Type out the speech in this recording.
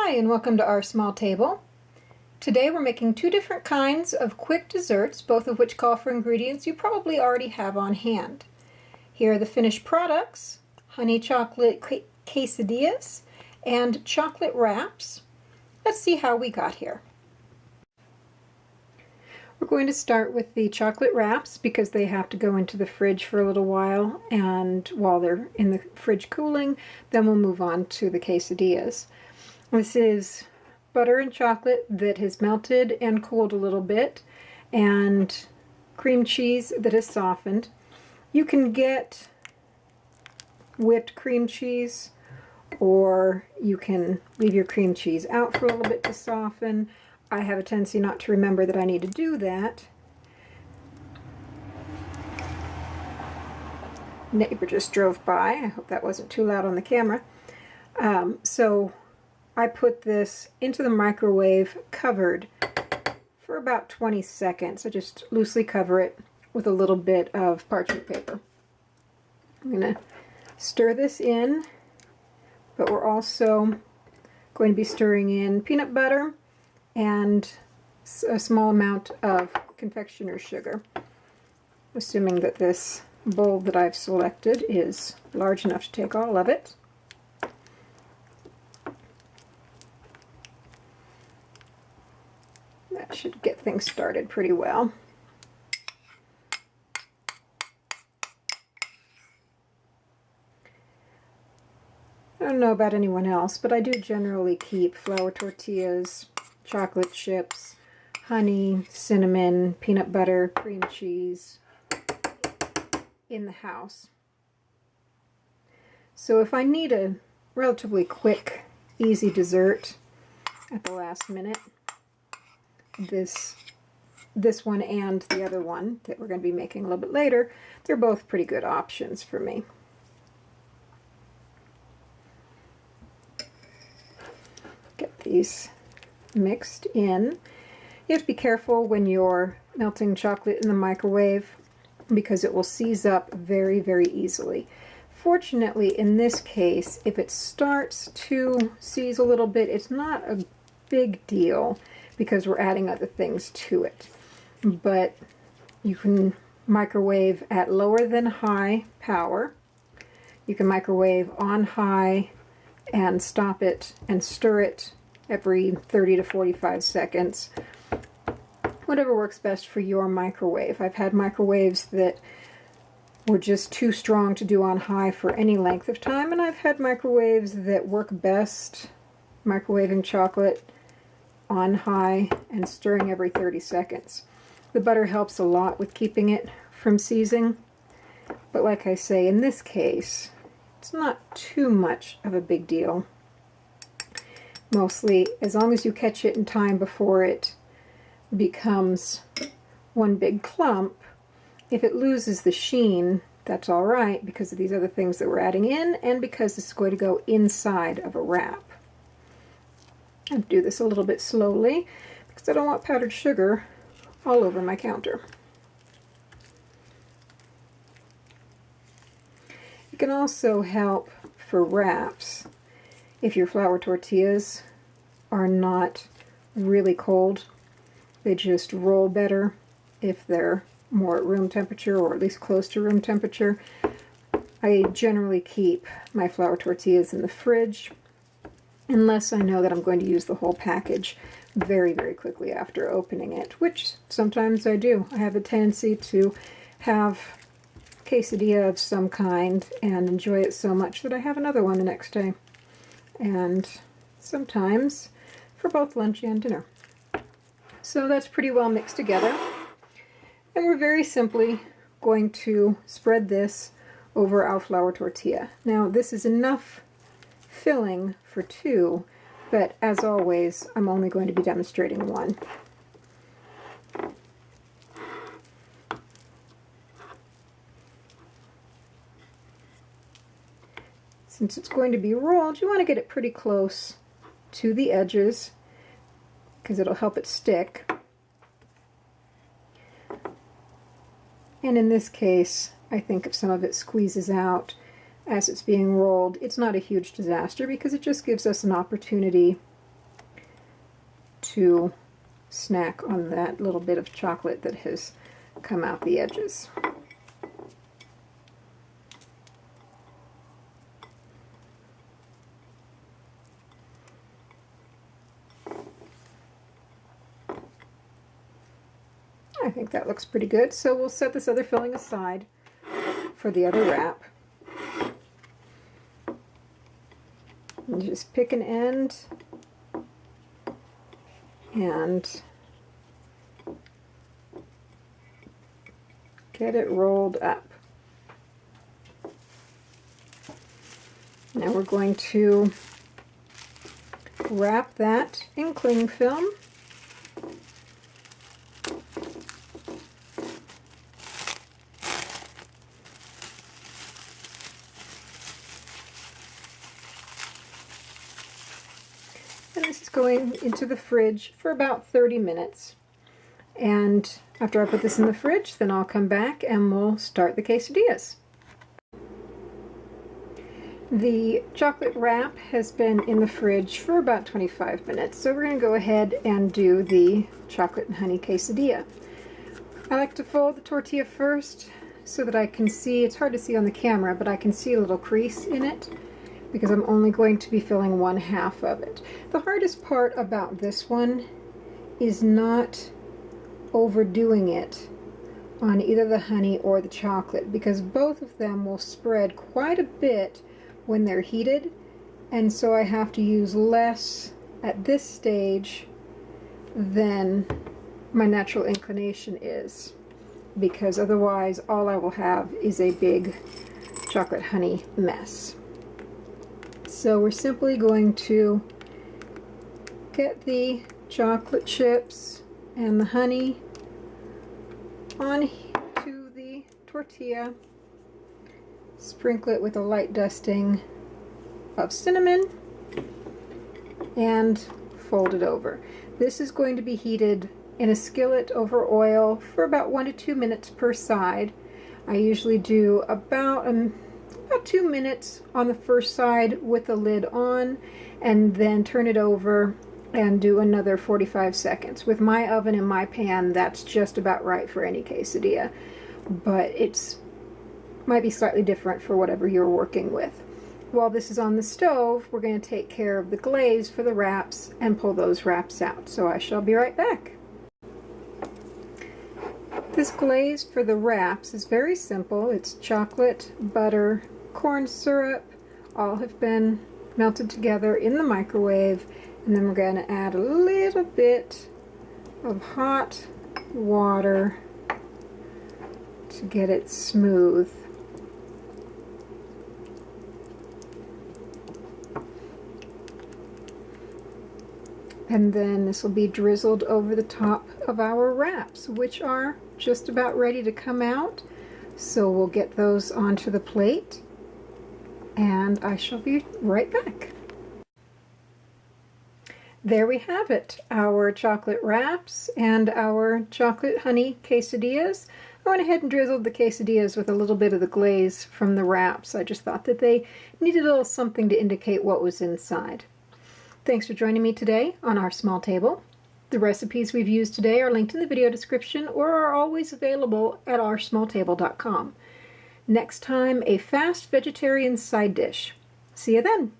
Hi, and welcome to Our Small Table. Today we're making two different kinds of quick desserts, both of which call for ingredients you probably already have on hand. Here are the finished products: honey chocolate quesadillas and chocolate wraps. Let's see how we got here. We're going to start with the chocolate wraps because they have to go into the fridge for a little while, and while they're in the fridge cooling, then we'll move on to the quesadillas. This is butter and chocolate that has melted and cooled a little bit, and cream cheese that has softened. You can get whipped cream cheese, or you can leave your cream cheese out for a little bit to soften. I have a tendency not to remember that I need to do that. Neighbor just drove by. I hope that wasn't too loud on the camera. So I put this into the microwave covered for about 20 seconds. I just loosely cover it with a little bit of parchment paper. I'm going to stir this in, but we're also going to be stirring in peanut butter and a small amount of confectioner's sugar, assuming that this bowl that I've selected is large enough to take all of it. That should get things started pretty well. I don't know about anyone else, but I do generally keep flour tortillas, chocolate chips, honey, cinnamon, peanut butter, cream cheese in the house. So if I need a relatively quick, easy dessert at the last minute, this one and the other one that we're going to be making a little bit later, they're both pretty good options for me. Get these mixed in. You have to be careful when you're melting chocolate in the microwave because it will seize up very, very easily. Fortunately, in this case, if it starts to seize a little bit, it's not a big deal because we're adding other things to it. But you can microwave at lower than high power. You can microwave on high and stop it and stir it every 30 to 45 seconds. Whatever works best for your microwave. I've had microwaves that were just too strong to do on high for any length of time, and I've had microwaves that work best microwaving chocolate on high and stirring every 30 seconds. The butter helps a lot with keeping it from seizing, but like I say, in this case, it's not too much of a big deal. Mostly, as long as you catch it in time before it becomes one big clump. If it loses the sheen, that's all right because of these other things that we're adding in and because it's going to go inside of a wrap. I do this a little bit slowly because I don't want powdered sugar all over my counter. It can also help for wraps if your flour tortillas are not really cold. They just roll better if they're more at room temperature, or at least close to room temperature. I generally keep my flour tortillas in the fridge unless I know that I'm going to use the whole package very, very quickly after opening it, which sometimes I do. I have a tendency to have quesadilla of some kind and enjoy it so much that I have another one the next day, and sometimes for both lunch and dinner. So that's pretty well mixed together, and we're very simply going to spread this over our flour tortilla. Now this is enough filling for two, but as always, I'm only going to be demonstrating one. Since it's going to be rolled, you want to get it pretty close to the edges because it'll help it stick. And in this case, I think if some of it squeezes out as it's being rolled, it's not a huge disaster because it just gives us an opportunity to snack on that little bit of chocolate that has come out the edges. I think that looks pretty good, so we'll set this other filling aside for the other wrap. And just pick an end and get it rolled up. Now we're going to wrap that in cling film. And this is going into the fridge for about 30 minutes. And after I put this in the fridge, then I'll come back and we'll start the quesadillas. The chocolate wrap has been in the fridge for about 25 minutes, so we're going to go ahead and do the chocolate and honey quesadilla. I like to fold the tortilla first so that I can see, it's hard to see on the camera, but I can see a little crease in it, because I'm only going to be filling 1/2 of it. The hardest part about this one is not overdoing it on either the honey or the chocolate, because both of them will spread quite a bit when they're heated, and so I have to use less at this stage than my natural inclination is, because otherwise all I will have is a big chocolate honey mess. So we're simply going to get the chocolate chips and the honey onto the tortilla, sprinkle it with a light dusting of cinnamon, and fold it over. This is going to be heated in a skillet over oil for about 1 to 2 minutes per side. I usually do about 2 minutes on the first side with the lid on, and then turn it over and do another 45 seconds. With my oven and my pan, that's just about right for any quesadilla, but it's might be slightly different for whatever you're working with. While this is on the stove, we're going to take care of the glaze for the wraps and pull those wraps out, so I shall be right back. This glaze for the wraps is very simple. It's chocolate, butter, corn syrup, all have been melted together in the microwave, and then we're going to add a little bit of hot water to get it smooth. And then this will be drizzled over the top of our wraps, which are just about ready to come out. So we'll get those onto the plate, and I shall be right back. There we have it, our chocolate wraps and our chocolate honey quesadillas. I went ahead and drizzled the quesadillas with a little bit of the glaze from the wraps. I just thought that they needed a little something to indicate what was inside. Thanks for joining me today on Our Small Table. The recipes we've used today are linked in the video description or are always available at OurSmallTable.com. Next time, a fast vegetarian side dish. See you then!